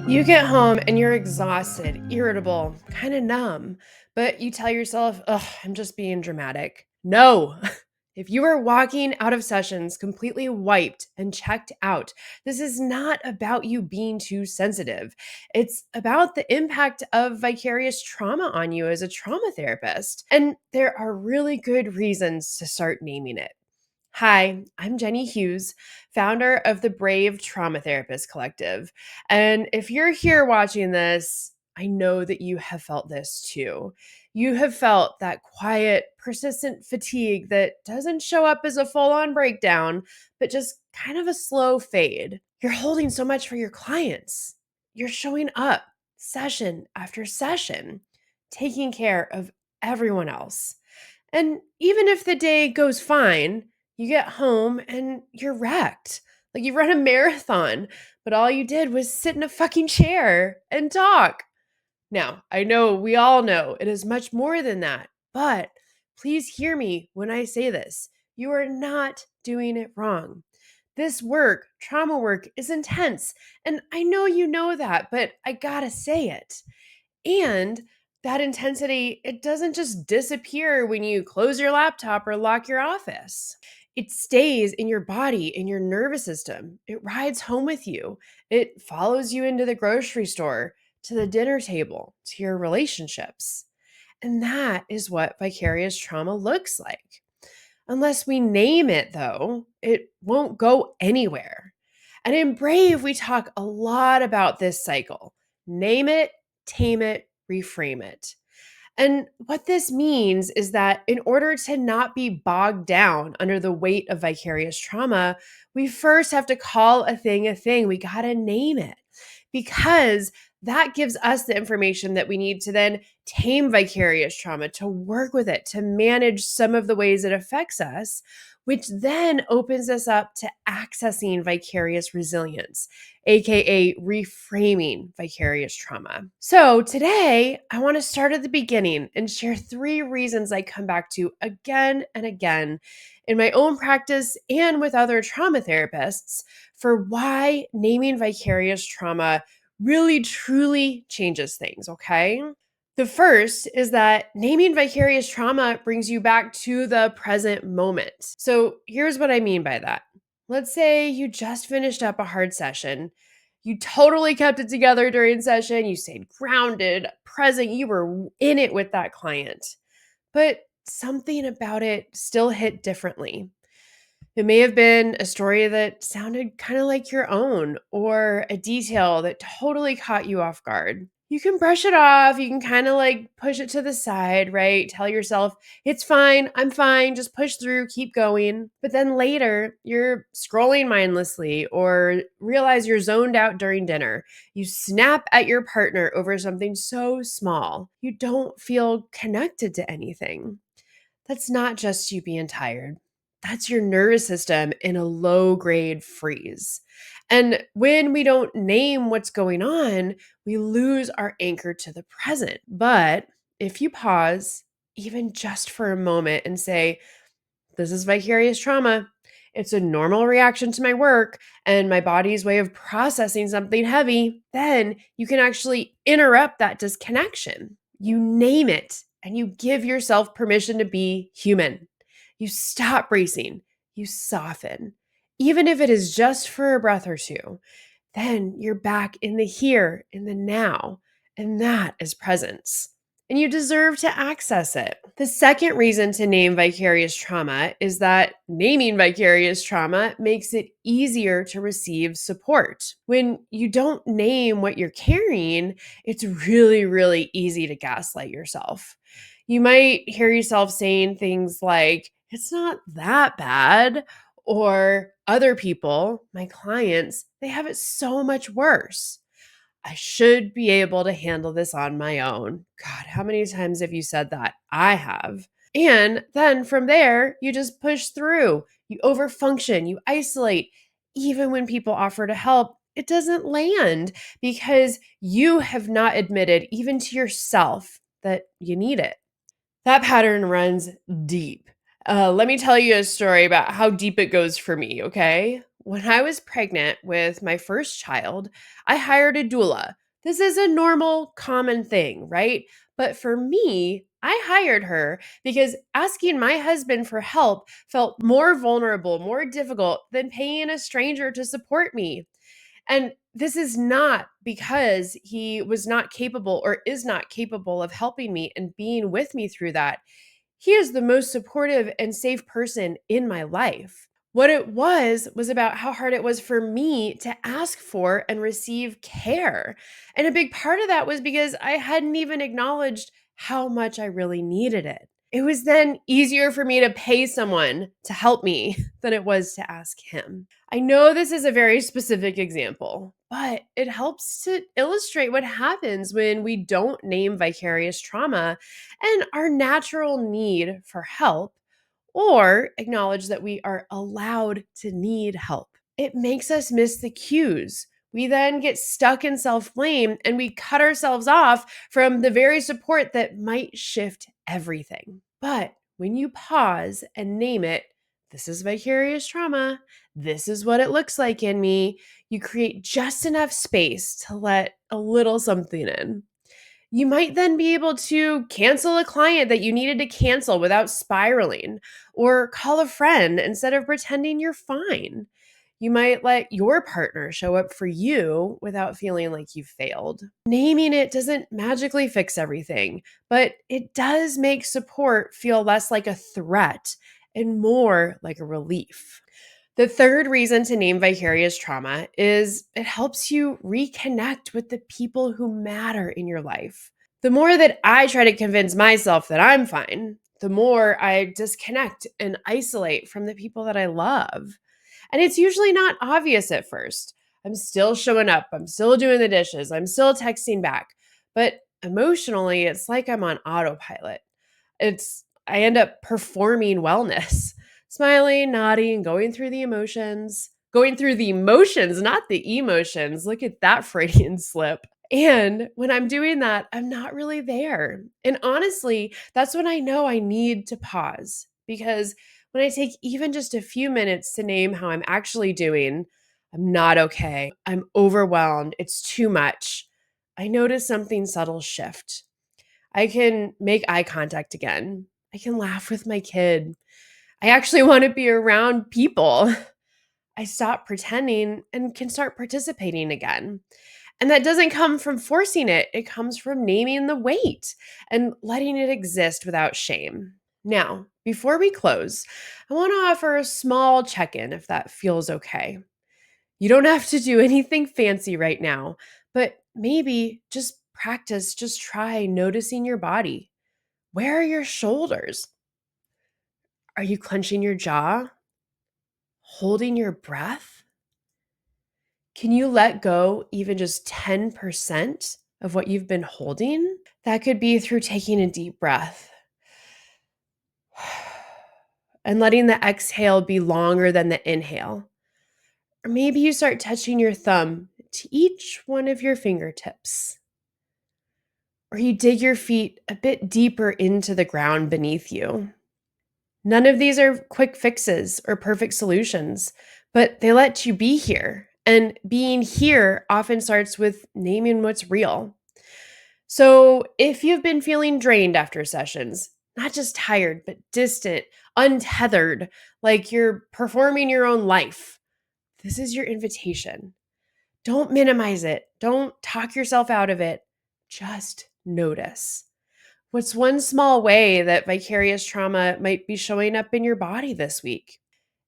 You get home and you're exhausted, irritable, kind of numb, but you tell yourself, "Ugh, I'm just being dramatic." No. If you are walking out of sessions completely wiped and checked out, this is not about you being too sensitive. It's about the impact of vicarious trauma on you as a trauma therapist. And there are really good reasons to start naming it. Hi, I'm Jenny Hughes, founder of the Brave Trauma Therapist Collective. And if you're here watching this, I know that you have felt this too. You have felt that quiet, persistent fatigue that doesn't show up as a full on breakdown, but just kind of a slow fade. You're holding so much for your clients. You're showing up session after session, taking care of everyone else. And even if the day goes fine, you get home and you're wrecked. Like you run a marathon, but all you did was sit in a fucking chair and talk. Now, I know we all know it is much more than that, but please hear me when I say this. You are not doing it wrong. This work, trauma work, is intense. And I know you know that, but I gotta say it. And that intensity, it doesn't just disappear when you close your laptop or lock your office. It stays in your body, in your nervous system. It rides home with you. It follows you into the grocery store, to the dinner table, to your relationships. And that is what vicarious trauma looks like. Unless we name it, though, it won't go anywhere. And in Brave, we talk a lot about this cycle: name it, tame it, reframe it. And what this means is that in order to not be bogged down under the weight of vicarious trauma, we first have to call a thing a thing. We got to name it because that gives us the information that we need to then tame vicarious trauma, to work with it, to manage some of the ways it affects us, which then opens us up to accessing vicarious resilience, aka reframing vicarious trauma. So, today, I want to start at the beginning and share 3 reasons I come back to again and again in my own practice and with other trauma therapists for why naming vicarious trauma really truly changes things, okay? The first is that naming vicarious trauma brings you back to the present moment. So here's what I mean by that. Let's say you just finished up a hard session. You totally kept it together during session. You stayed grounded, present. You were in it with that client. But something about it still hit differently. It may have been a story that sounded kind of like your own, or a detail that totally caught you off guard. You can brush it off. You can kind of like push it to the side, right? Tell yourself, it's fine. I'm fine. Just push through, keep going. But then later, you're scrolling mindlessly or realize you're zoned out during dinner. You snap at your partner over something so small. You don't feel connected to anything. That's not just you being tired. That's your nervous system in a low grade freeze. And when we don't name what's going on, we lose our anchor to the present. But if you pause, even just for a moment, and say, this is vicarious trauma, it's a normal reaction to my work and my body's way of processing something heavy, then you can actually interrupt that disconnection. You name it and you give yourself permission to be human. You stop bracing, you soften. Even if it is just for a breath or two, then you're back in the here, in the now, and that is presence. And you deserve to access it. The second reason to name vicarious trauma is that naming vicarious trauma makes it easier to receive support. When you don't name what you're carrying, it's really, really easy to gaslight yourself. You might hear yourself saying things like, it's not that bad, or other people, my clients, they have it so much worse. I should be able to handle this on my own. God, how many times have you said that? I have. And then from there, you just push through. You overfunction, you isolate. Even when people offer to help, it doesn't land because you have not admitted, even to yourself, that you need it. That pattern runs deep. Let me tell you a story about how deep it goes for me, okay? When I was pregnant with my first child, I hired a doula. This is a normal, common thing, right? But for me, I hired her because asking my husband for help felt more vulnerable, more difficult than paying a stranger to support me. And this is not because he was not capable or is not capable of helping me and being with me through that. He is the most supportive and safe person in my life. What it was about how hard it was for me to ask for and receive care. And a big part of that was because I hadn't even acknowledged how much I really needed it. It was then easier for me to pay someone to help me than it was to ask him. I know this is a very specific example, but it helps to illustrate what happens when we don't name vicarious trauma and our natural need for help or acknowledge that we are allowed to need help. It makes us miss the cues. We then get stuck in self blame and we cut ourselves off from the very support that might shift everything. But when you pause and name it, this is vicarious trauma, this is what it looks like in me, you create just enough space to let a little something in. You might then be able to cancel a client that you needed to cancel without spiraling, or call a friend instead of pretending you're fine. You might let your partner show up for you without feeling like you've failed. Naming it doesn't magically fix everything, but it does make support feel less like a threat and more like a relief. The third reason to name vicarious trauma is it helps you reconnect with the people who matter in your life. The more that I try to convince myself that I'm fine, the more I disconnect and isolate from the people that I love. And it's usually not obvious at first. I'm still showing up, I'm still doing the dishes, I'm still texting back. But emotionally, it's like I'm on autopilot. I end up performing wellness, smiling, nodding, going through the emotions, not the emotions. Look at that Freudian slip. And when I'm doing that, I'm not really there. And honestly, that's when I know I need to pause because when I take even just a few minutes to name how I'm actually doing, I'm not okay. I'm overwhelmed. It's too much. I notice something subtle shift. I can make eye contact again. I can laugh with my kid. I actually want to be around people. I stop pretending and can start participating again. And that doesn't come from forcing it, it comes from naming the weight and letting it exist without shame. Now, before we close, I want to offer a small check in if that feels okay. You don't have to do anything fancy right now, but maybe just practice, just try noticing your body. Where are your shoulders? Are you clenching your jaw? Holding your breath? Can you let go even just 10% of what you've been holding? That could be through taking a deep breath and letting the exhale be longer than the inhale. Or maybe you start touching your thumb to each one of your fingertips. Or you dig your feet a bit deeper into the ground beneath you. None of these are quick fixes or perfect solutions, but they let you be here. And being here often starts with naming what's real. So if you've been feeling drained after sessions, not just tired, but distant, untethered, like you're performing your own life, this is your invitation. Don't minimize it. Don't talk yourself out of it. Just notice. What's one small way that vicarious trauma might be showing up in your body this week?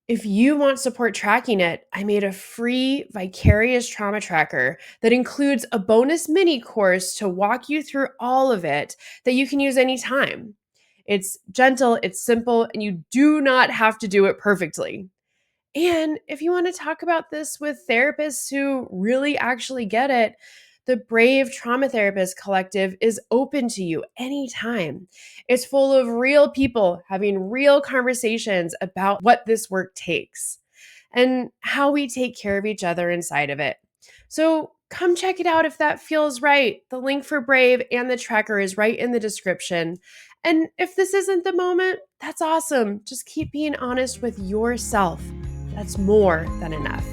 If you want support tracking it, I made a free vicarious trauma tracker that includes a bonus mini course to walk you through all of it that you can use anytime. It's gentle, it's simple, and you do not have to do it perfectly. And if you want to talk about this with therapists who really actually get it, the Brave Trauma Therapist Collective is open to you anytime. It's full of real people having real conversations about what this work takes and how we take care of each other inside of it. So come check it out if that feels right. The link for Brave and the tracker is right in the description. And if this isn't the moment, that's awesome. Just keep being honest with yourself. That's more than enough.